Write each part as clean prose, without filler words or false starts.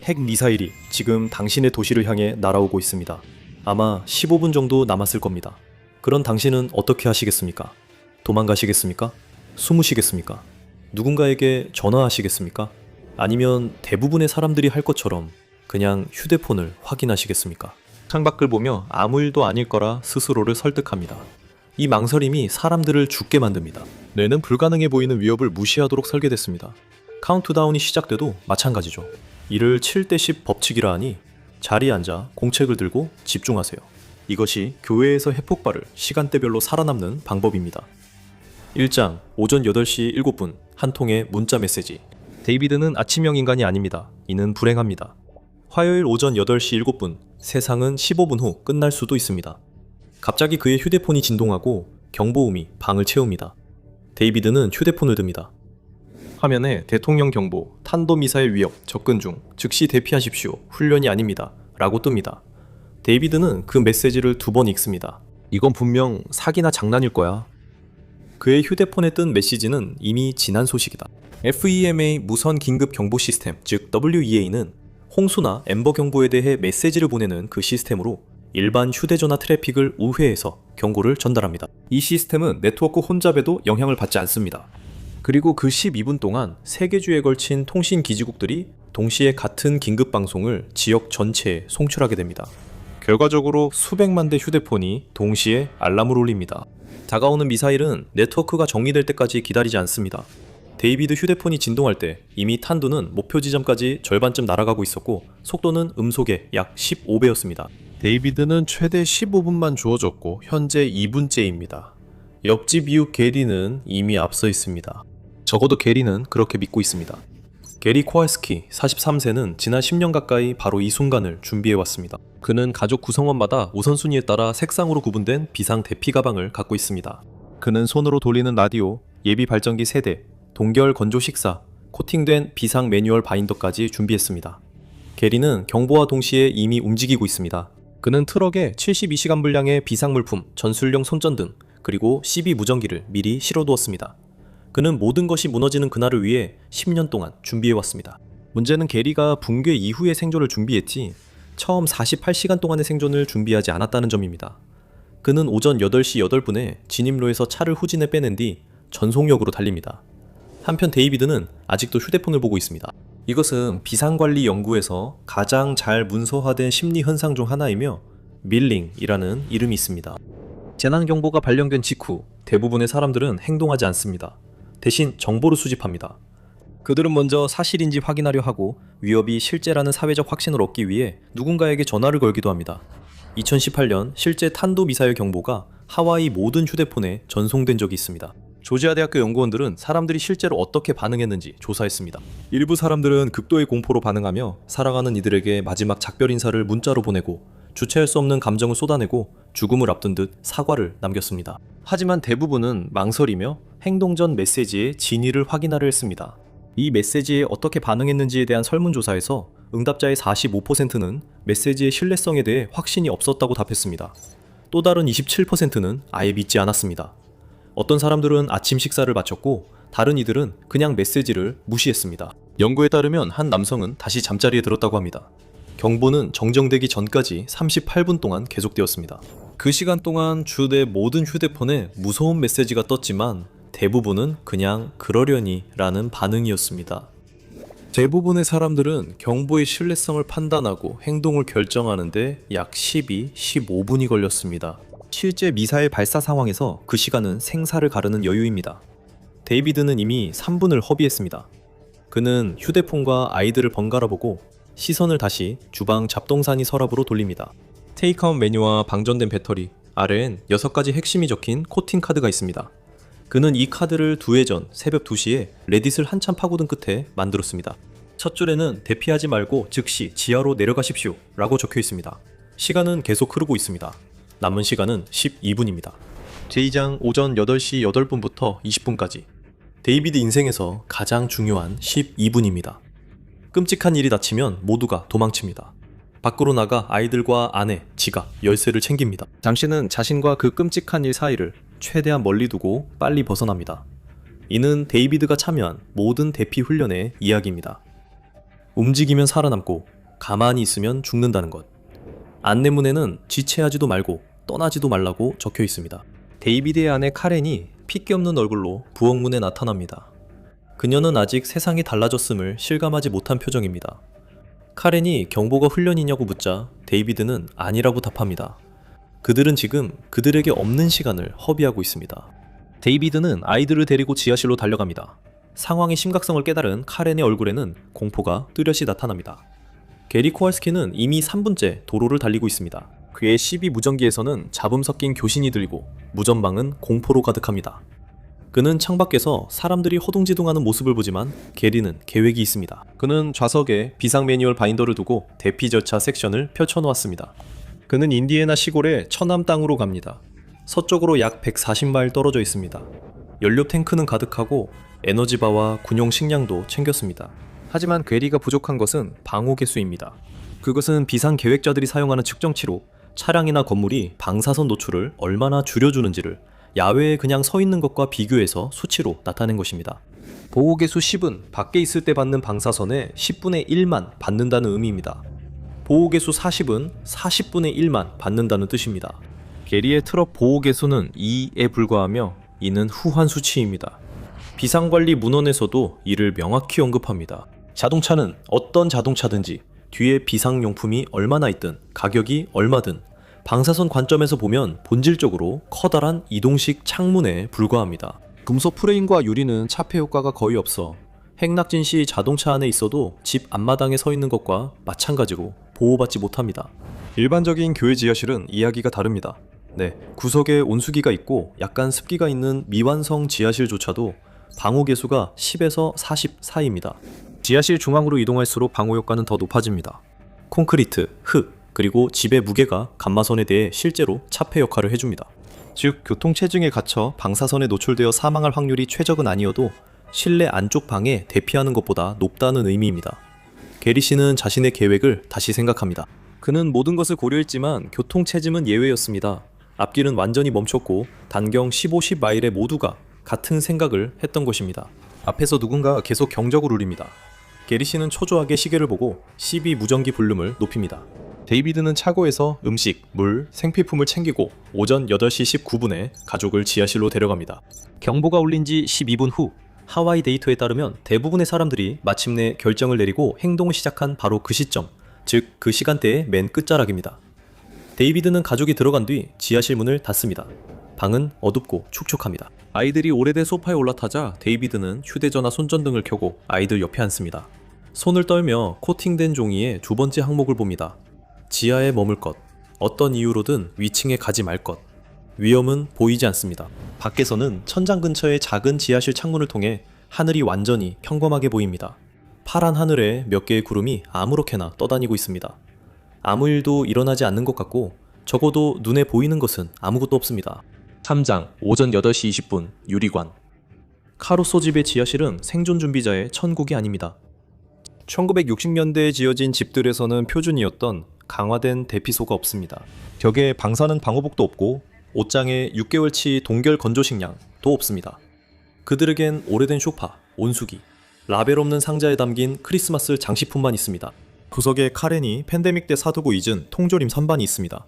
핵 미사일이 지금 당신의 도시를 향해 날아오고 있습니다. 아마 15분 정도 남았을 겁니다. 그런 당신은 어떻게 하시겠습니까? 도망가시겠습니까? 숨으시겠습니까? 누군가에게 전화하시겠습니까? 아니면 대부분의 사람들이 할 것처럼 그냥 휴대폰을 확인하시겠습니까? 창밖을 보며 아무 일도 아닐 거라 스스로를 설득합니다. 이 망설임이 사람들을 죽게 만듭니다. 뇌는 불가능해 보이는 위협을 무시하도록 설계됐습니다. 카운트다운이 시작돼도 마찬가지죠. 이를 7대10 법칙이라 하니 자리에 앉아 공책을 들고 집중하세요. 이것이 교회에서 핵폭발을 시간대별로 살아남는 방법입니다. 1장 오전 8시 7분 한 통의 문자 메시지. 데이비드는 아침형 인간이 아닙니다. 이는 불행합니다. 화요일 오전 8시 7분 세상은 15분 후 끝날 수도 있습니다. 갑자기 그의 휴대폰이 진동하고 경보음이 방을 채웁니다. 데이비드는 휴대폰을 듭니다. 화면에 대통령 경보, 탄도미사일 위협, 접근 중, 즉시 대피하십시오. 훈련이 아닙니다. 라고 뜹니다. 데이비드는 그 메시지를 2번 읽습니다. 이건 분명 사기나 장난일 거야. 그의 휴대폰에 뜬 메시지는 이미 지난 소식이다. FEMA 무선 긴급 경보 시스템, 즉 WEA는 홍수나 엠버 경보에 대해 메시지를 보내는 그 시스템으로 일반 휴대전화 트래픽을 우회해서 경고를 전달합니다. 이 시스템은 네트워크 혼잡에도 영향을 받지 않습니다. 그리고 그 12분 동안 3개 주에 걸친 통신 기지국들이 동시에 같은 긴급 방송을 지역 전체에 송출하게 됩니다. 결과적으로 수백만 대 휴대폰이 동시에 알람을 울립니다. 다가오는 미사일은 네트워크가 정리될 때까지 기다리지 않습니다. 데이비드 휴대폰이 진동할 때 이미 탄두는 목표 지점까지 절반쯤 날아가고 있었고 속도는 음속의 약 15배였습니다. 데이비드는 최대 15분만 주어졌고 현재 2분째입니다. 옆집 이웃 게리는 이미 앞서 있습니다. 적어도 게리는 그렇게 믿고 있습니다. 게리 코알스키 43세는 지난 10년 가까이 바로 이 순간을 준비해왔습니다. 그는 가족 구성원마다 우선순위에 따라 색상으로 구분된 비상 대피 가방을 갖고 있습니다. 그는 손으로 돌리는 라디오, 예비 발전기 3대, 동결 건조 식사, 코팅된 비상 매뉴얼 바인더까지 준비했습니다. 게리는 경보와 동시에 이미 움직이고 있습니다. 그는 트럭에 72시간 분량의 비상물품, 전술용 손전등, 그리고 CB 무전기를 미리 실어두었습니다. 그는 모든 것이 무너지는 그날을 위해 10년 동안 준비해왔습니다. 문제는 게리가 붕괴 이후의 생존을 준비했지 처음 48시간 동안의 생존을 준비하지 않았다는 점입니다. 그는 오전 8시 8분에 진입로에서 차를 후진해 빼낸 뒤 전속력으로 달립니다. 한편 데이비드는 아직도 휴대폰을 보고 있습니다. 이것은 비상관리 연구에서 가장 잘 문서화된 심리 현상 중 하나이며 밀링이라는 이름이 있습니다. 재난경보가 발령된 직후 대부분의 사람들은 행동하지 않습니다. 대신 정보를 수집합니다. 그들은 먼저 사실인지 확인하려 하고 위협이 실제라는 사회적 확신을 얻기 위해 누군가에게 전화를 걸기도 합니다. 2018년 실제 탄도미사일 경보가 하와이 모든 휴대폰에 전송된 적이 있습니다. 조지아 대학교 연구원들은 사람들이 실제로 어떻게 반응했는지 조사했습니다. 일부 사람들은 극도의 공포로 반응하며 살아가는 이들에게 마지막 작별 인사를 문자로 보내고 주체할 수 없는 감정을 쏟아내고 죽음을 앞둔 듯 사과를 남겼습니다. 하지만 대부분은 망설이며 행동 전 메시지의 진위를 확인하려 했습니다. 이 메시지에 어떻게 반응했는지에 대한 설문조사에서 응답자의 45%는 메시지의 신뢰성에 대해 확신이 없었다고 답했습니다. 또 다른 27%는 아예 믿지 않았습니다. 어떤 사람들은 아침 식사를 마쳤고 다른 이들은 그냥 메시지를 무시했습니다. 연구에 따르면 한 남성은 다시 잠자리에 들었다고 합니다. 경보는 정정되기 전까지 38분 동안 계속되었습니다. 그 시간 동안 주내 모든 휴대폰에 무서운 메시지가 떴지만 대부분은 그냥 그러려니 라는 반응이었습니다. 대부분의 사람들은 경보의 신뢰성을 판단하고 행동을 결정하는데 약 15분이 걸렸습니다. 실제 미사일 발사 상황에서 그 시간은 생사를 가르는 여유입니다. 데이비드는 이미 3분을 허비했습니다. 그는 휴대폰과 아이들을 번갈아 보고 시선을 다시 주방 잡동사니 서랍으로 돌립니다. 테이크아웃 메뉴와 방전된 배터리, 아래엔 6가지 핵심이 적힌 코팅 카드가 있습니다. 그는 이 카드를 2해 전 새벽 2시에 레딧을 한참 파고든 끝에 만들었습니다. 첫 줄에는 대피하지 말고 즉시 지하로 내려가십시오 라고 적혀 있습니다. 시간은 계속 흐르고 있습니다. 남은 시간은 12분입니다. 제2장 오전 8시 8분부터 20분까지 데이비드 인생에서 가장 중요한 12분입니다. 끔찍한 일이 닥치면 모두가 도망칩니다. 밖으로 나가 아이들과 아내, 지갑, 열쇠를 챙깁니다. 당신은 자신과 그 끔찍한 일 사이를 최대한 멀리 두고 빨리 벗어납니다. 이는 데이비드가 참여한 모든 대피 훈련의 이야기입니다. 움직이면 살아남고 가만히 있으면 죽는다는 것. 안내문에는 지체하지도 말고 떠나지도 말라고 적혀 있습니다. 데이비드의 아내 카렌이 핏기 없는 얼굴로 부엌문에 나타납니다. 그녀는 아직 세상이 달라졌음을 실감하지 못한 표정입니다. 카렌이 경보가 훈련이냐고 묻자 데이비드는 아니라고 답합니다. 그들은 지금 그들에게 없는 시간을 허비하고 있습니다. 데이비드는 아이들을 데리고 지하실로 달려갑니다. 상황의 심각성을 깨달은 카렌의 얼굴에는 공포가 뚜렷이 나타납니다. 게리 코왈스키는 이미 3분째 도로를 달리고 있습니다. 그의 12무전기에서는 잡음 섞인 교신이 들리고 무전방은 공포로 가득합니다. 그는 창밖에서 사람들이 허둥지둥하는 모습을 보지만 게리는 계획이 있습니다. 그는 좌석에 비상 매뉴얼 바인더를 두고 대피 절차 섹션을 펼쳐놓았습니다. 그는 인디애나 시골의 처남 땅으로 갑니다. 서쪽으로 약 140마일 떨어져 있습니다. 연료 탱크는 가득하고 에너지바와 군용 식량도 챙겼습니다. 하지만 괴리가 부족한 것은 방호 개수입니다. 그것은 비상 계획자들이 사용하는 측정치로 차량이나 건물이 방사선 노출을 얼마나 줄여주는지를 야외에 그냥 서 있는 것과 비교해서 수치로 나타낸 것입니다. 보호 개수 10은 밖에 있을 때 받는 방사선의 10분의 1만 받는다는 의미입니다. 보호 개수 40은 40분의 1만 받는다는 뜻입니다. 게리의 트럭 보호 개수는 2에 불과하며 이는 후한 수치입니다. 비상관리 문헌에서도 이를 명확히 언급합니다. 자동차는 어떤 자동차든지 뒤에 비상용품이 얼마나 있든 가격이 얼마든 방사선 관점에서 보면 본질적으로 커다란 이동식 창문에 불과합니다. 금속 프레임과 유리는 차폐 효과가 거의 없어 핵낙진 시 자동차 안에 있어도 집 앞마당에 서 있는 것과 마찬가지로 보호받지 못합니다. 일반적인 교회 지하실은 이야기가 다릅니다. 구석에 온수기가 있고 약간 습기가 있는 미완성 지하실조차도 방호 개수가 10에서 40 사이입니다. 지하실 중앙으로 이동할수록 방호 효과는 더 높아집니다. 콘크리트, 흙, 그리고 집의 무게가 감마선에 대해 실제로 차폐 역할을 해줍니다. 즉, 교통체증에 갇혀 방사선에 노출되어 사망할 확률이 최적은 아니어도 실내 안쪽 방에 대피하는 것보다 높다는 의미입니다. 게리 씨는 자신의 계획을 다시 생각합니다. 그는 모든 것을 고려했지만 교통체증은 예외였습니다. 앞길은 완전히 멈췄고 단경 15, 10마일의 모두가 같은 생각을 했던 것입니다. 앞에서 누군가 계속 경적을 울립니다. 게리 씨는 초조하게 시계를 보고 12 무전기 볼륨을 높입니다. 데이비드는 차고에서 음식, 물, 생필품을 챙기고 오전 8시 19분에 가족을 지하실로 데려갑니다. 경보가 울린 지 12분 후 하와이 데이터에 따르면 대부분의 사람들이 마침내 결정을 내리고 행동을 시작한 바로 그 시점, 즉 그 시간대의 맨 끝자락입니다. 데이비드는 가족이 들어간 뒤 지하실 문을 닫습니다. 방은 어둡고 축축합니다. 아이들이 오래된 소파에 올라타자 데이비드는 휴대전화 손전등을 켜고 아이들 옆에 앉습니다. 손을 떨며 코팅된 종이에 두 번째 항목을 봅니다. 지하에 머물 것, 어떤 이유로든 위층에 가지 말 것. 위험은 보이지 않습니다. 밖에서는 천장 근처의 작은 지하실 창문을 통해 하늘이 완전히 평범하게 보입니다. 파란 하늘에 몇 개의 구름이 아무렇게나 떠다니고 있습니다. 아무 일도 일어나지 않는 것 같고 적어도 눈에 보이는 것은 아무것도 없습니다. 3장 오전 8시 20분 유리관. 카루소 집의 지하실은 생존 준비자의 천국이 아닙니다. 1960년대에 지어진 집들에서는 표준이었던 강화된 대피소가 없습니다. 벽에 방사능 방호복도 없고 옷장에 6개월치 동결 건조식량도 없습니다. 그들에겐 오래된 소파, 온수기, 라벨 없는 상자에 담긴 크리스마스 장식품만 있습니다. 구석에 카렌이 팬데믹 때 사두고 잊은 통조림 선반이 있습니다.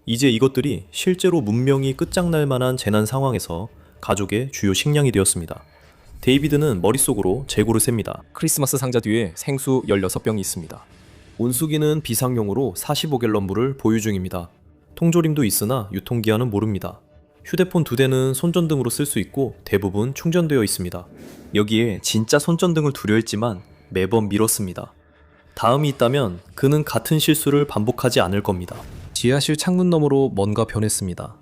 이제 이것들이 실제로 문명이 끝장날 만한 재난 상황에서 가족의 주요 식량이 되었습니다. 데이비드는 머릿속으로 재고를 셉니다. 크리스마스 상자 뒤에 생수 16병이 있습니다. 온수기는 비상용으로 45갤런 물을 보유 중입니다. 통조림도 있으나 유통기한은 모릅니다. 휴대폰 2대는 손전등으로 쓸 수 있고 대부분 충전되어 있습니다. 여기에 진짜 손전등을 두려 했지만 매번 미뤘습니다. 다음이 있다면 그는 같은 실수를 반복하지 않을 겁니다. 지하실 창문 너머로 뭔가 변했습니다.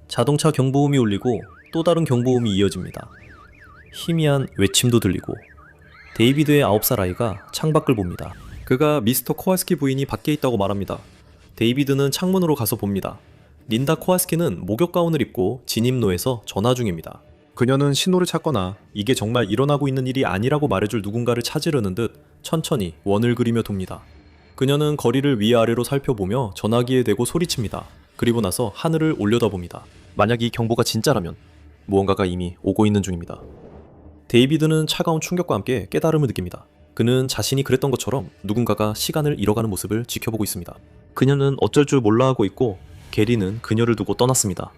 자동차 경보음이 울리고 또 다른 경보음이 이어집니다. 희미한 외침도 들리고 데이비드의 9살 아이가 창밖을 봅니다. 그가 미스터 코왈스키 부인이 밖에 있다고 말합니다. 데이비드는 창문으로 가서 봅니다. 린다 코왈스키는 목욕 가운을 입고 진입로에서 전화 중입니다. 그녀는 신호를 찾거나 이게 정말 일어나고 있는 일이 아니라고 말해줄 누군가를 찾으려는 듯 천천히 원을 그리며 돕니다. 그녀는 거리를 위아래로 살펴보며 전화기에 대고 소리칩니다. 그리고 나서 하늘을 올려다봅니다. 만약 이 경보가 진짜라면 무언가가 이미 오고 있는 중입니다. 데이비드는 차가운 충격과 함께 깨달음을 느낍니다. 그는 자신이 그랬던 것처럼 누군가가 시간을 잃어가는 모습을 지켜보고 있습니다. 그녀는 어쩔 줄 몰라 하고 있고 게리는 그녀를 두고 떠났습니다.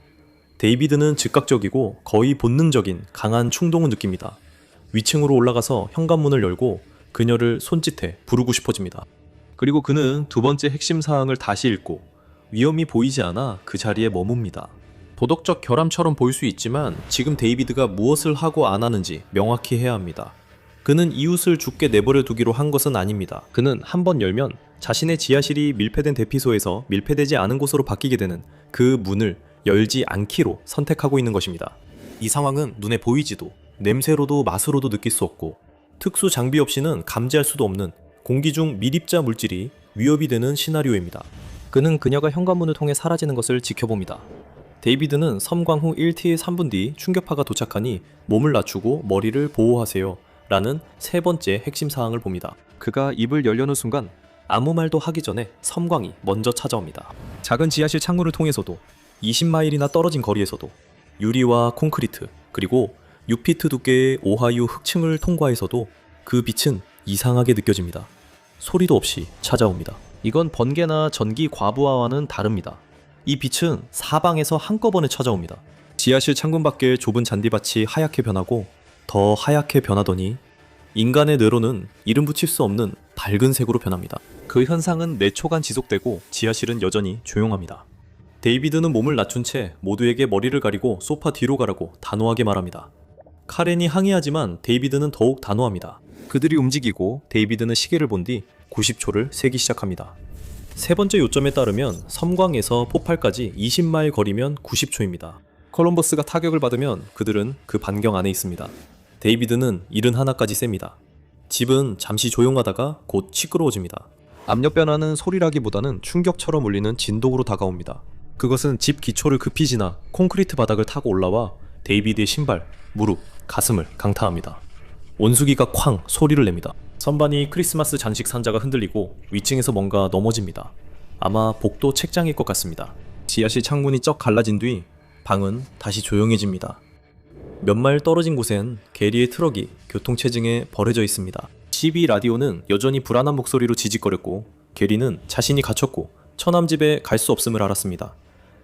데이비드는 즉각적이고 거의 본능적인 강한 충동을 느낍니다. 위층으로 올라가서 현관문을 열고 그녀를 손짓해 부르고 싶어집니다. 그리고 그는 두 번째 핵심 사항을 다시 읽고 위험이 보이지 않아 그 자리에 머뭅니다. 도덕적 결함처럼 보일 수 있지만 지금 데이비드가 무엇을 하고 안 하는지 명확히 해야 합니다. 그는 이웃을 죽게 내버려 두기로 한 것은 아닙니다. 그는 한번 열면 자신의 지하실이 밀폐된 대피소에서 밀폐되지 않은 곳으로 바뀌게 되는 그 문을 열지 않기로 선택하고 있는 것입니다. 이 상황은 눈에 보이지도 냄새로도 맛으로도 느낄 수 없고 특수 장비 없이는 감지할 수도 없는 공기 중 미립자 물질이 위협이 되는 시나리오입니다. 그는 그녀가 현관문을 통해 사라지는 것을 지켜봅니다. 데이비드는 섬광 후 1T 3분 뒤 충격파가 도착하니 몸을 낮추고 머리를 보호하세요 라는 세 번째 핵심 사항을 봅니다. 그가 입을 열려는 순간 아무 말도 하기 전에 섬광이 먼저 찾아옵니다. 작은 지하실 창문을 통해서도 20마일이나 떨어진 거리에서도 유리와 콘크리트 그리고 6피트 두께의 오하이오 흙층을 통과해서도 그 빛은 이상하게 느껴집니다. 소리도 없이 찾아옵니다. 이건 번개나 전기 과부하와는 다릅니다. 이 빛은 사방에서 한꺼번에 찾아옵니다. 지하실 창문 밖의 좁은 잔디밭이 하얗게 변하고 더 하얗게 변하더니 인간의 뇌로는 이름 붙일 수 없는 밝은 색으로 변합니다. 그 현상은 4초간 지속되고 지하실은 여전히 조용합니다. 데이비드는 몸을 낮춘 채 모두에게 머리를 가리고 소파 뒤로 가라고 단호하게 말합니다. 카렌이 항의하지만 데이비드는 더욱 단호합니다. 그들이 움직이고 데이비드는 시계를 본 뒤 90초를 세기 시작합니다. 세 번째 요점에 따르면 섬광에서 포팔까지 20마일 거리면 90초입니다. 콜럼버스가 타격을 받으면 그들은 그 반경 안에 있습니다. 데이비드는 71까지 셉니다. 집은 잠시 조용하다가 곧 시끄러워집니다. 압력 변화는 소리라기보다는 충격처럼 울리는 진동으로 다가옵니다. 그것은 집 기초를 급히 지나 콘크리트 바닥을 타고 올라와 데이비드의 신발, 무릎, 가슴을 강타합니다. 원숭이가 쾅 소리를 냅니다. 선반이 크리스마스 장식 상자가 흔들리고 위층에서 뭔가 넘어집니다. 아마 복도 책장일 것 같습니다. 지하실 창문이 쩍 갈라진 뒤 방은 다시 조용해집니다. 몇 마일 떨어진 곳엔 게리의 트럭이 교통체증에 버려져 있습니다. CB 라디오는 여전히 불안한 목소리로 지직거렸고 게리는 자신이 갇혔고 처남집에 갈 수 없음을 알았습니다.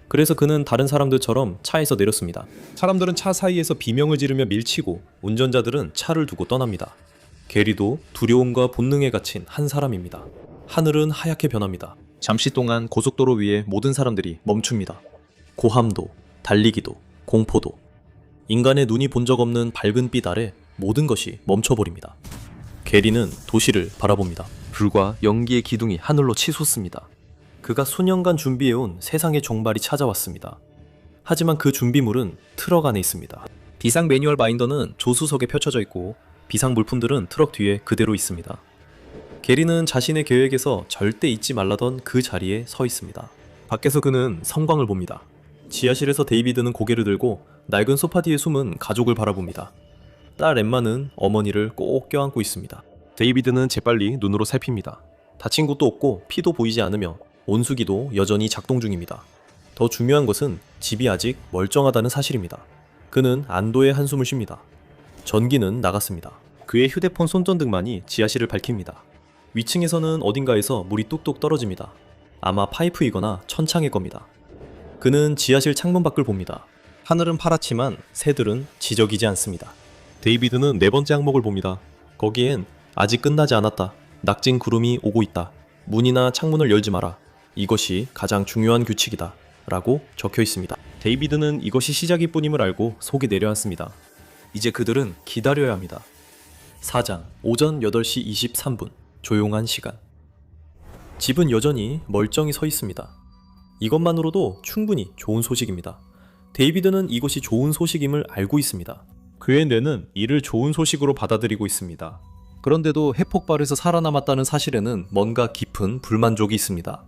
그래서 그는 다른 사람들처럼 차에서 내렸습니다. 사람들은 차 사이에서 비명을 지르며 밀치고 운전자들은 차를 두고 떠납니다. 게리도 두려움과 본능에 갇힌 한 사람입니다. 하늘은 하얗게 변합니다. 잠시 동안 고속도로 위에 모든 사람들이 멈춥니다. 고함도, 달리기도, 공포도. 인간의 눈이 본 적 없는 밝은 빛 아래 모든 것이 멈춰버립니다. 게리는 도시를 바라봅니다. 불과 연기의 기둥이 하늘로 치솟습니다. 그가 수년간 준비해온 세상의 종말이 찾아왔습니다. 하지만 그 준비물은 트럭 안에 있습니다. 비상 매뉴얼 바인더는 조수석에 펼쳐져 있고 비상 물품들은 트럭 뒤에 그대로 있습니다. 게리는 자신의 계획에서 절대 잊지 말라던 그 자리에 서 있습니다. 밖에서 그는 섬광을 봅니다. 지하실에서 데이비드는 고개를 들고 낡은 소파 뒤에 숨은 가족을 바라봅니다. 딸 엠마는 어머니를 꼭 껴안고 있습니다. 데이비드는 재빨리 눈으로 살핍니다. 다친 곳도 없고 피도 보이지 않으며 온수기도 여전히 작동 중입니다. 더 중요한 것은 집이 아직 멀쩡하다는 사실입니다. 그는 안도의 한숨을 쉽니다. 전기는 나갔습니다. 그의 휴대폰 손전등만이 지하실을 밝힙니다. 위층에서는 어딘가에서 물이 뚝뚝 떨어집니다. 아마 파이프이거나 천창일 겁니다. 그는 지하실 창문 밖을 봅니다. 하늘은 파랗지만 새들은 지저귀지 않습니다. 데이비드는 네 번째 항목을 봅니다. 거기엔 아직 끝나지 않았다. 낙진 구름이 오고 있다. 문이나 창문을 열지 마라. 이것이 가장 중요한 규칙이다. 라고 적혀 있습니다. 데이비드는 이것이 시작일 뿐임을 알고 속이 내려앉습니다. 이제 그들은 기다려야 합니다. 4장 오전 8시 23분 조용한 시간. 집은 여전히 멀쩡히 서 있습니다. 이것만으로도 충분히 좋은 소식입니다. 데이비드는 이것이 좋은 소식임을 알고 있습니다. 그의 뇌는 이를 좋은 소식으로 받아들이고 있습니다. 그런데도 핵폭발에서 살아남았다는 사실에는 뭔가 깊은 불만족이 있습니다.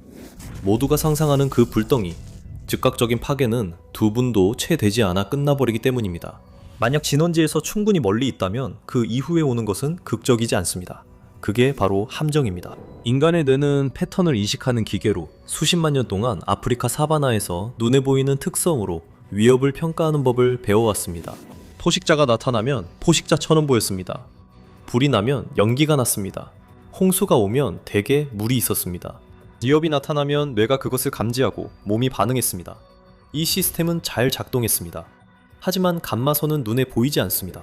모두가 상상하는 그 불덩이, 즉각적인 파괴는 두 분도 채 되지 않아 끝나버리기 때문입니다. 만약 진원지에서 충분히 멀리 있다면 그 이후에 오는 것은 극적이지 않습니다. 그게 바로 함정입니다. 인간의 뇌는 패턴을 인식하는 기계로 수십만 년 동안 아프리카 사바나에서 눈에 보이는 특성으로 위협을 평가하는 법을 배워왔습니다. 포식자가 나타나면 포식자처럼 보였습니다. 불이 나면 연기가 났습니다. 홍수가 오면 대개 물이 있었습니다. 기업이 나타나면 뇌가 그것을 감지하고 몸이 반응했습니다. 이 시스템은 잘 작동했습니다. 하지만 감마선은 눈에 보이지 않습니다.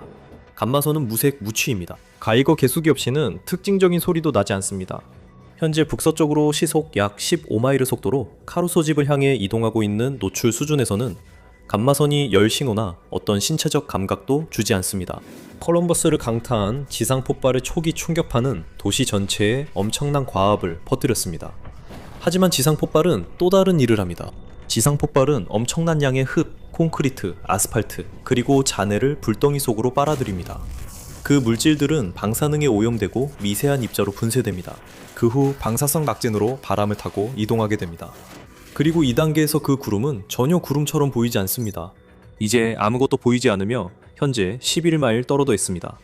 감마선은 무색 무취입니다. 가이거 개수기 없이는 특징적인 소리도 나지 않습니다. 현재 북서쪽으로 시속 약 15마일의 속도로 카루소 집을 향해 이동하고 있는 노출 수준에서는 감마선이 열 신호나 어떤 신체적 감각도 주지 않습니다. 콜럼버스를 강타한 지상 폭발의 초기 충격파는 도시 전체에 엄청난 과압을 퍼뜨렸습니다. 하지만 지상 폭발은 또 다른 일을 합니다. 지상 폭발은 엄청난 양의 흙, 콘크리트, 아스팔트, 그리고 잔해를 불덩이 속으로 빨아들입니다. 그 물질들은 방사능에 오염되고 미세한 입자로 분쇄됩니다. 그 후 방사성 낙진으로 바람을 타고 이동하게 됩니다. 그리고 2단계에서 그 구름은 전혀 구름처럼 보이지 않습니다. 이제 아무것도 보이지 않으며 현재 11마일 떨어져 있습니다.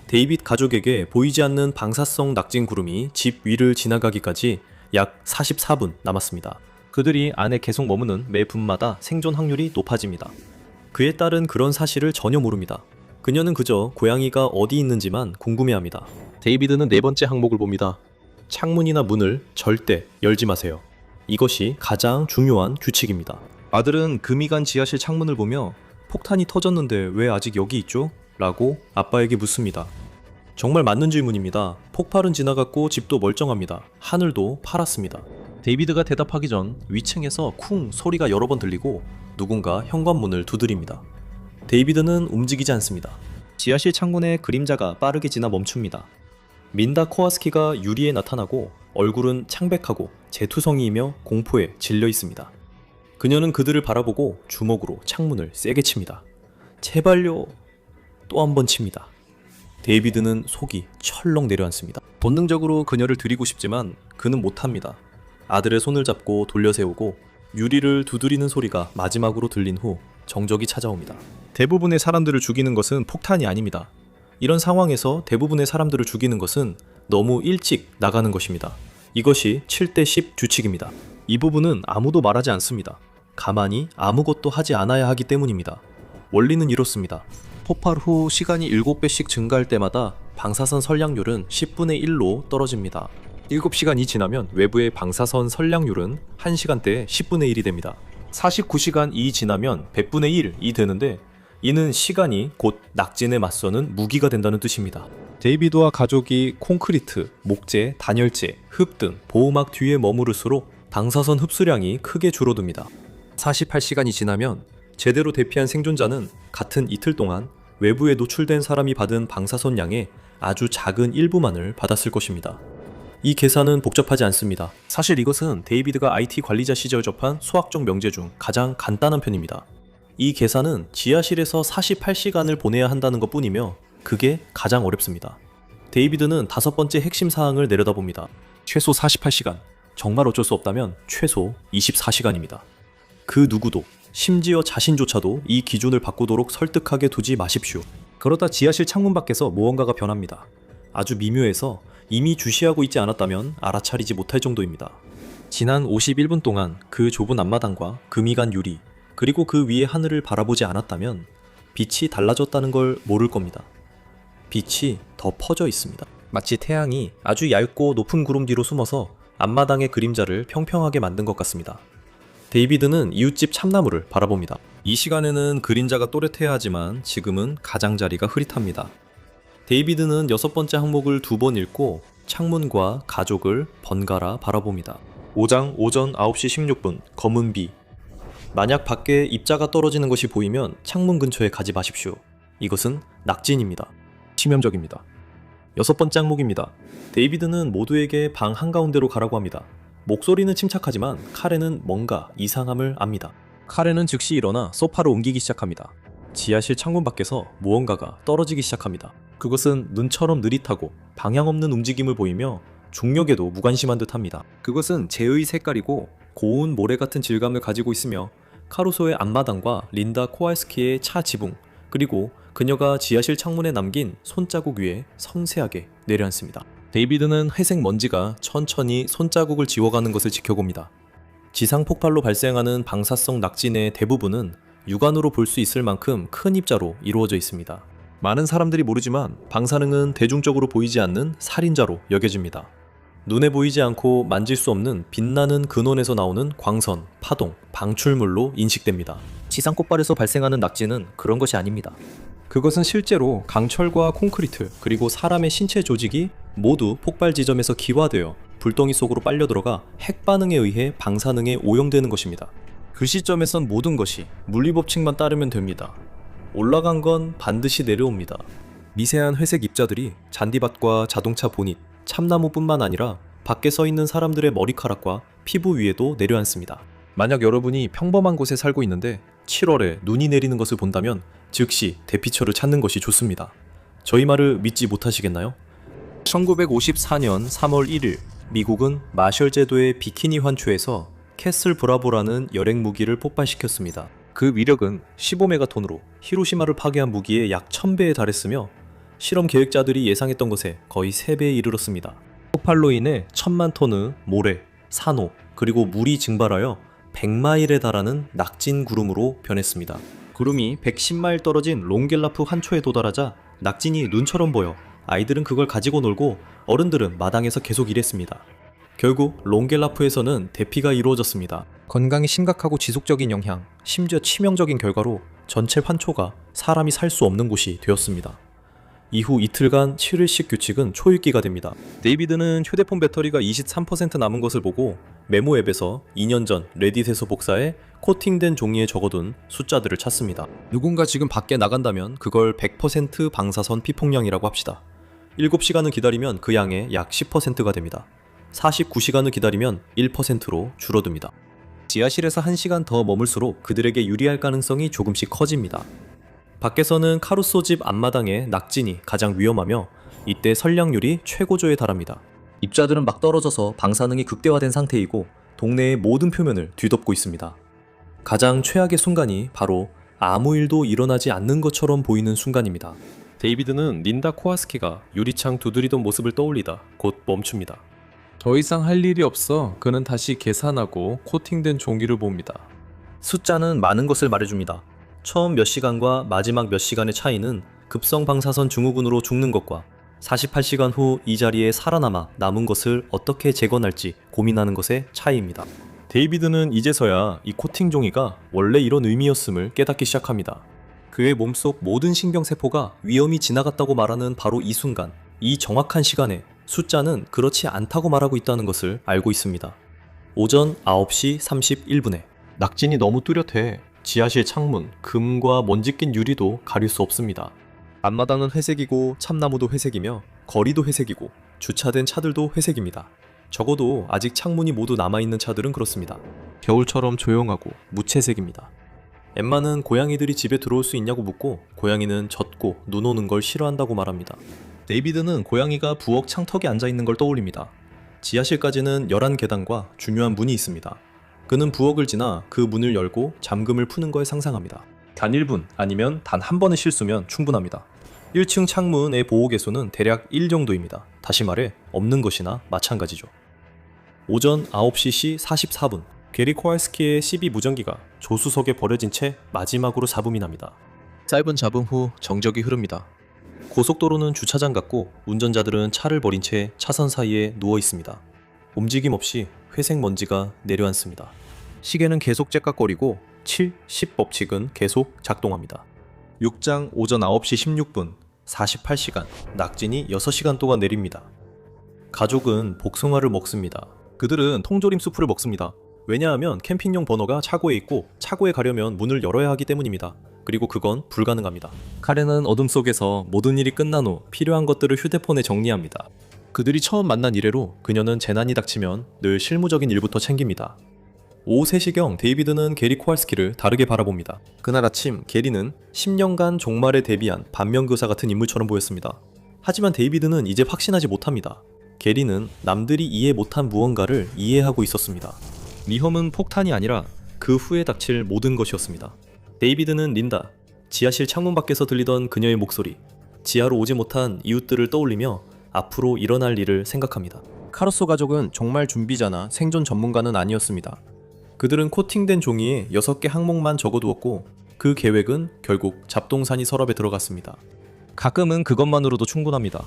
데이빗 가족에게 보이지 않는 방사성 낙진 구름이 집 위를 지나가기까지 약 44분 남았습니다. 그들이 안에 계속 머무는 매 분마다 생존 확률이 높아집니다. 그에 따른 그런 사실을 전혀 모릅니다. 그녀는 그저 고양이가 어디 있는지만 궁금해합니다. 데이비드는 네 번째 항목을 봅니다. 창문이나 문을 절대 열지 마세요. 이것이 가장 중요한 규칙입니다. 아들은 금이 간 지하실 창문을 보며 폭탄이 터졌는데 왜 아직 여기 있죠? 라고 아빠에게 묻습니다. 정말 맞는 질문입니다. 폭발은 지나갔고 집도 멀쩡합니다. 하늘도 파랗습니다. 데이비드가 대답하기 전 위층에서 쿵 소리가 여러 번 들리고 누군가 현관문을 두드립니다. 데이비드는 움직이지 않습니다. 지하실 창문에 그림자가 빠르게 지나 멈춥니다. 민다 코아스키가 유리에 나타나고 얼굴은 창백하고 재투성이이며 공포에 질려 있습니다. 그녀는 그들을 바라보고 주먹으로 창문을 세게 칩니다. 제발요. 또 한 번 칩니다. 데이비드는 속이 철렁 내려앉습니다. 본능적으로 그녀를 드리고 싶지만 그는 못합니다. 아들의 손을 잡고 돌려세우고 유리를 두드리는 소리가 마지막으로 들린 후 정적이 찾아옵니다. 대부분의 사람들을 죽이는 것은 폭탄이 아닙니다. 이런 상황에서 대부분의 사람들을 죽이는 것은 너무 일찍 나가는 것입니다. 이것이 7대10 규칙입니다. 이 부분은 아무도 말하지 않습니다. 가만히 아무것도 하지 않아야 하기 때문입니다. 원리는 이렇습니다. 폭발 후 시간이 7배씩 증가할 때마다 방사선 선량률은 10분의 1로 떨어집니다. 7시간이 지나면 외부의 방사선 선량률은 1시간대에 10분의 1이 됩니다. 49시간이 지나면 100분의 1이 되는데 이는 시간이 곧 낙진에 맞서는 무기가 된다는 뜻입니다. 데이비드와 가족이 콘크리트, 목재, 단열재, 흙 등 보호막 뒤에 머무를수록 방사선 흡수량이 크게 줄어듭니다. 48시간이 지나면 제대로 대피한 생존자는 같은 이틀 동안 외부에 노출된 사람이 받은 방사선 양의 아주 작은 일부만을 받았을 것입니다. 이 계산은 복잡하지 않습니다. 사실 이것은 데이비드가 IT 관리자 시절 접한 수학적 명제 중 가장 간단한 편입니다. 이 계산은 지하실에서 48시간을 보내야 한다는 것 뿐이며 그게 가장 어렵습니다. 데이비드는 5번째 핵심 사항을 내려다봅니다. 최소 48시간, 정말 어쩔 수 없다면 최소 24시간입니다. 그 누구도, 심지어 자신조차도 이 기준을 바꾸도록 설득하게 두지 마십시오. 그러다 지하실 창문 밖에서 무언가가 변합니다. 아주 미묘해서 이미 주시하고 있지 않았다면 알아차리지 못할 정도입니다. 지난 51분 동안 그 좁은 앞마당과 금이 간 유리, 그리고 그 위의 하늘을 바라보지 않았다면 빛이 달라졌다는 걸 모를 겁니다. 빛이 더 퍼져 있습니다. 마치 태양이 아주 얇고 높은 구름 뒤로 숨어서 앞마당의 그림자를 평평하게 만든 것 같습니다. 데이비드는 이웃집 참나무를 바라봅니다. 이 시간에는 그림자가 또렷해야 하지만 지금은 가장자리가 흐릿합니다. 데이비드는 6번째 항목을 2번 읽고 창문과 가족을 번갈아 바라봅니다. 5장 오전 9시 16분 검은 비. 만약 밖에 입자가 떨어지는 것이 보이면 창문 근처에 가지 마십시오. 이것은 낙진입니다. 치명적입니다. 6번째 항목입니다. 데이비드는 모두에게 방 한가운데로 가라고 합니다. 목소리는 침착하지만 카렌은 뭔가 이상함을 압니다. 카렌은 즉시 일어나 소파를 옮기기 시작합니다. 지하실 창문 밖에서 무언가가 떨어지기 시작합니다. 그것은 눈처럼 느릿하고 방향 없는 움직임을 보이며 중력에도 무관심한 듯합니다. 그것은 재의 색깔이고 고운 모래 같은 질감을 가지고 있으며 카루소의 앞마당과 린다 코알스키의 차 지붕, 그리고 그녀가 지하실 창문에 남긴 손자국 위에 섬세하게 내려앉습니다. 데이비드는 회색 먼지가 천천히 손자국을 지워가는 것을 지켜봅니다. 지상 폭발로 발생하는 방사성 낙진의 대부분은 육안으로 볼 수 있을 만큼 큰 입자로 이루어져 있습니다. 많은 사람들이 모르지만 방사능은 대중적으로 보이지 않는 살인자로 여겨집니다. 눈에 보이지 않고 만질 수 없는 빛나는 근원에서 나오는 광선, 파동, 방출물로 인식됩니다. 지상 꽃발에서 발생하는 낙지는 그런 것이 아닙니다. 그것은 실제로 강철과 콘크리트 그리고 사람의 신체 조직이 모두 폭발 지점에서 기화되어 불덩이 속으로 빨려 들어가 핵 반응에 의해 방사능에 오염되는 것입니다. 그 시점에선 모든 것이 물리법칙만 따르면 됩니다. 올라간 건 반드시 내려옵니다. 미세한 회색 입자들이 잔디밭과 자동차 보닛, 참나무뿐만 아니라 밖에 서 있는 사람들의 머리카락과 피부 위에도 내려앉습니다. 만약 여러분이 평범한 곳에 살고 있는데 7월에 눈이 내리는 것을 본다면 즉시 대피처를 찾는 것이 좋습니다. 저희 말을 믿지 못하시겠나요? 1954년 3월 1일 미국은 마셜 제도의 비키니 환초에서 캐슬 브라보라는 열행 무기를 폭발시켰습니다. 그 위력은 15메가톤으로 히로시마를 파괴한 무기의 약 1000배에 달했으며 실험 계획자들이 예상했던 것에 거의 3배에 이르렀습니다. 폭발로 인해 1000만 톤의 모래, 산호, 그리고 물이 증발하여 100마일에 달하는 낙진 구름으로 변했습니다. 구름이 110마일 떨어진 롱겔라프 환초에 도달하자 낙진이 눈처럼 보여 아이들은 그걸 가지고 놀고 어른들은 마당에서 계속 일했습니다. 결국 롱겔라프에서는 대피가 이루어졌습니다. 건강에 심각하고 지속적인 영향, 심지어 치명적인 결과로 전체 환초가 사람이 살 수 없는 곳이 되었습니다. 이후 이틀간 7일씩 규칙은 초읽기가 됩니다. 데이비드는 휴대폰 배터리가 23% 남은 것을 보고 메모 앱에서 2년 전 레딧에서 복사해 코팅된 종이에 적어둔 숫자들을 찾습니다. 누군가 지금 밖에 나간다면 그걸 100% 방사선 피폭량이라고 합시다. 7시간을 기다리면 그 양의 약 10%가 됩니다. 49시간을 기다리면 1%로 줄어듭니다. 지하실에서 1시간 더 머물수록 그들에게 유리할 가능성이 조금씩 커집니다. 밖에서는 카루소 집 앞마당에 낙진이 가장 위험하며 이때 선량률이 최고조에 달합니다. 입자들은 막 떨어져서 방사능이 극대화된 상태이고 동네의 모든 표면을 뒤덮고 있습니다. 가장 최악의 순간이 바로 아무 일도 일어나지 않는 것처럼 보이는 순간입니다. 데이비드는 린다 코아스키가 유리창 두드리던 모습을 떠올리다 곧 멈춥니다. 더 이상 할 일이 없어 그는 다시 계산하고 코팅된 종이를 봅니다. 숫자는 많은 것을 말해줍니다. 처음 몇 시간과 마지막 몇 시간의 차이는 급성 방사선 증후군으로 죽는 것과 48시간 후 이 자리에 살아남아 남은 것을 어떻게 재건할지 고민하는 것의 차이입니다. 데이비드는 이제서야 이 코팅 종이가 원래 이런 의미였음을 깨닫기 시작합니다. 그의 몸속 모든 신경세포가 위험이 지나갔다고 말하는 바로 이 순간, 이 정확한 시간에 숫자는 그렇지 않다고 말하고 있다는 것을 알고 있습니다. 오전 9시 31분에 낙진이 너무 뚜렷해 지하실 창문, 금과 먼지 낀 유리도 가릴 수 없습니다. 앞마당은 회색이고 참나무도 회색이며 거리도 회색이고 주차된 차들도 회색입니다. 적어도 아직 창문이 모두 남아있는 차들은 그렇습니다. 겨울처럼 조용하고 무채색입니다. 엠마는 고양이들이 집에 들어올 수 있냐고 묻고 고양이는 젖고 눈 오는 걸 싫어한다고 말합니다. 데이비드는 고양이가 부엌 창턱에 앉아있는 걸 떠올립니다. 지하실까지는 11계단과 중요한 문이 있습니다. 그는 부엌을 지나 그 문을 열고 잠금을 푸는 걸 상상합니다. 단 1분 아니면 단 한 번의 실수면 충분합니다. 1층 창문의 보호 개수는 대략 1 정도입니다. 다시 말해 없는 것이나 마찬가지죠. 오전 9시 44분 게리 코알스키의 CB 무전기가 조수석에 버려진 채 마지막으로 잡음이 납니다. 짧은 잡음 후 정적이 흐릅니다. 고속도로는 주차장 같고 운전자들은 차를 버린 채 차선 사이에 누워 있습니다. 움직임 없이 회색 먼지가 내려앉습니다. 시계는 계속 째깍거리고 7, 10 법칙은 계속 작동합니다. 6장 오전 9시 16분 48시간 낙진이 6시간 동안 내립니다. 가족은 복숭아를 먹습니다. 그들은 통조림 수프를 먹습니다. 왜냐하면 캠핑용 버너가 차고에 있고 차고에 가려면 문을 열어야 하기 때문입니다. 그리고 그건 불가능합니다. 카렌은 어둠 속에서 모든 일이 끝난 후 필요한 것들을 휴대폰에 정리합니다. 그들이 처음 만난 이래로 그녀는 재난이 닥치면 늘 실무적인 일부터 챙깁니다. 오후 3시경 데이비드는 게리 코알스키를 다르게 바라봅니다. 그날 아침 게리는 10년간 종말에 대비한 반면교사 같은 인물처럼 보였습니다. 하지만 데이비드는 이제 확신하지 못합니다. 게리는 남들이 이해 못한 무언가를 이해하고 있었습니다. 위험은 폭탄이 아니라 그 후에 닥칠 모든 것이었습니다. 데이비드는 린다, 지하실 창문 밖에서 들리던 그녀의 목소리, 지하로 오지 못한 이웃들을 떠올리며 앞으로 일어날 일을 생각합니다. 카루소 가족은 정말 준비자나 생존 전문가는 아니었습니다. 그들은 코팅된 종이에 6개 항목만 적어두었고 그 계획은 결국 잡동사니 서랍에 들어갔습니다. 가끔은 그것만으로도 충분합니다.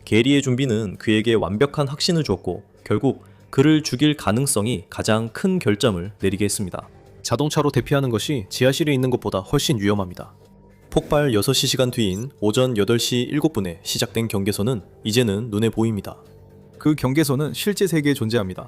게리의 좀비는 그에게 완벽한 확신을 주었고 결국 그를 죽일 가능성이 가장 큰 결점을 내리게 했습니다. 자동차로 대피하는 것이 지하실에 있는 것보다 훨씬 위험합니다. 폭발 6시간 뒤인 오전 8시 7분에 시작된 경계선은 이제는 눈에 보입니다. 그 경계선은 실제 세계에 존재합니다.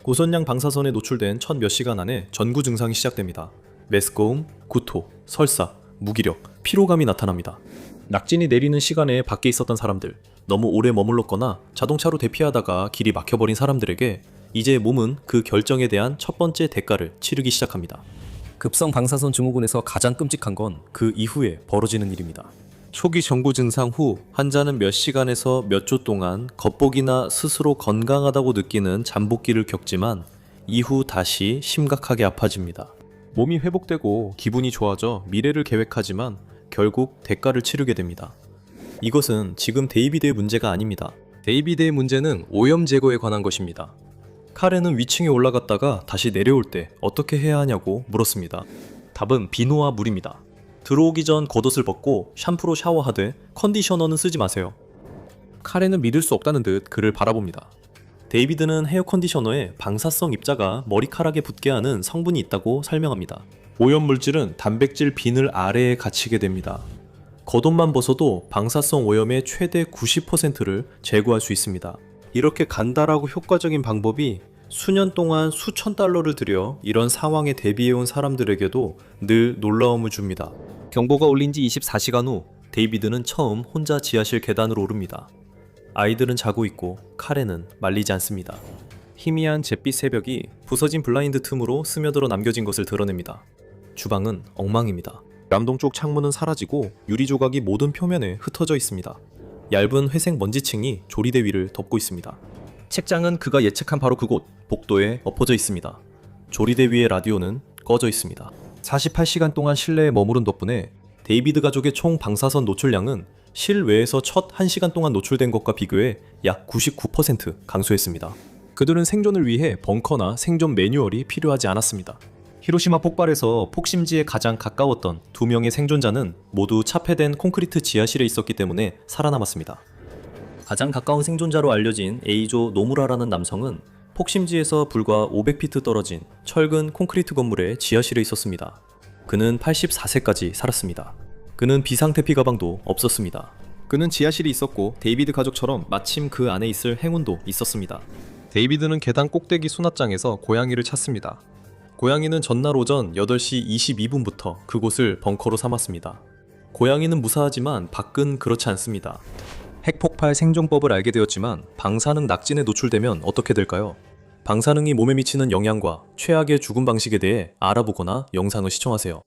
고선량 방사선에 노출된 첫 몇 시간 안에 전구 증상이 시작됩니다. 메스꺼움, 구토, 설사, 무기력, 피로감이 나타납니다. 낙진이 내리는 시간에 밖에 있었던 사람들, 너무 오래 머물렀거나 자동차로 대피하다가 길이 막혀버린 사람들에게 이제 몸은 그 결정에 대한 첫 번째 대가를 치르기 시작합니다. 급성 방사선 증후군에서 가장 끔찍한 건 그 이후에 벌어지는 일입니다. 초기 전구 증상 후 환자는 몇 시간에서 몇 주 동안 겉보기나 스스로 건강하다고 느끼는 잠복기를 겪지만 이후 다시 심각하게 아파집니다. 몸이 회복되고 기분이 좋아져 미래를 계획하지만 결국 대가를 치르게 됩니다. 이것은 지금 데이비드의 문제가 아닙니다. 데이비드의 문제는 오염 제거에 관한 것입니다. 카렌은 위층에 올라갔다가 다시 내려올 때 어떻게 해야 하냐고 물었습니다. 답은 비누와 물입니다. 들어오기 전 겉옷을 벗고 샴푸로 샤워하되 컨디셔너는 쓰지 마세요. 카렌은 믿을 수 없다는 듯 그를 바라봅니다. 데이비드는 헤어 컨디셔너에 방사성 입자가 머리카락에 붙게 하는 성분이 있다고 설명합니다. 오염 물질은 단백질 비늘 아래에 갇히게 됩니다. 겉옷만 벗어도 방사성 오염의 최대 90%를 제거할 수 있습니다. 이렇게 간단하고 효과적인 방법이 수년 동안 수천 달러를 들여 이런 상황에 대비해온 사람들에게도 늘 놀라움을 줍니다. 경보가 울린 지 24시간 후 데이비드는 처음 혼자 지하실 계단으로 오릅니다. 아이들은 자고 있고 카렌은 말리지 않습니다. 희미한 잿빛 새벽이 부서진 블라인드 틈으로 스며들어 남겨진 것을 드러냅니다. 주방은 엉망입니다. 남동쪽 창문은 사라지고 유리 조각이 모든 표면에 흩어져 있습니다. 얇은 회색 먼지층이 조리대 위를 덮고 있습니다. 책장은 그가 예측한 바로 그곳 복도에 엎어져 있습니다. 조리대 위의 라디오는 꺼져 있습니다. 48시간 동안 실내에 머무른 덕분에 데이비드 가족의 총 방사선 노출량은 실외에서 첫 1시간 동안 노출된 것과 비교해 약 99% 감소했습니다. 그들은 생존을 위해 벙커나 생존 매뉴얼이 필요하지 않았습니다. 히로시마 폭발에서 폭심지에 가장 가까웠던 2명의 생존자는 모두 차폐된 콘크리트 지하실에 있었기 때문에 살아남았습니다. 가장 가까운 생존자로 알려진 에이조 노무라라는 남성은 폭심지에서 불과 500피트 떨어진 철근 콘크리트 건물의 지하실에 있었습니다. 그는 84세까지 살았습니다. 그는 비상대피 가방도 없었습니다. 그는 지하실이 있었고 데이비드 가족처럼 마침 그 안에 있을 행운도 있었습니다. 데이비드는 계단 꼭대기 수납장에서 고양이를 찾습니다. 고양이는 전날 오전 8시 22분부터 그곳을 벙커로 삼았습니다. 고양이는 무사하지만 밖은 그렇지 않습니다. 핵폭발 생존법을 알게 되었지만 방사능 낙진에 노출되면 어떻게 될까요? 방사능이 몸에 미치는 영향과 최악의 죽음 방식에 대해 알아보거나 영상을 시청하세요.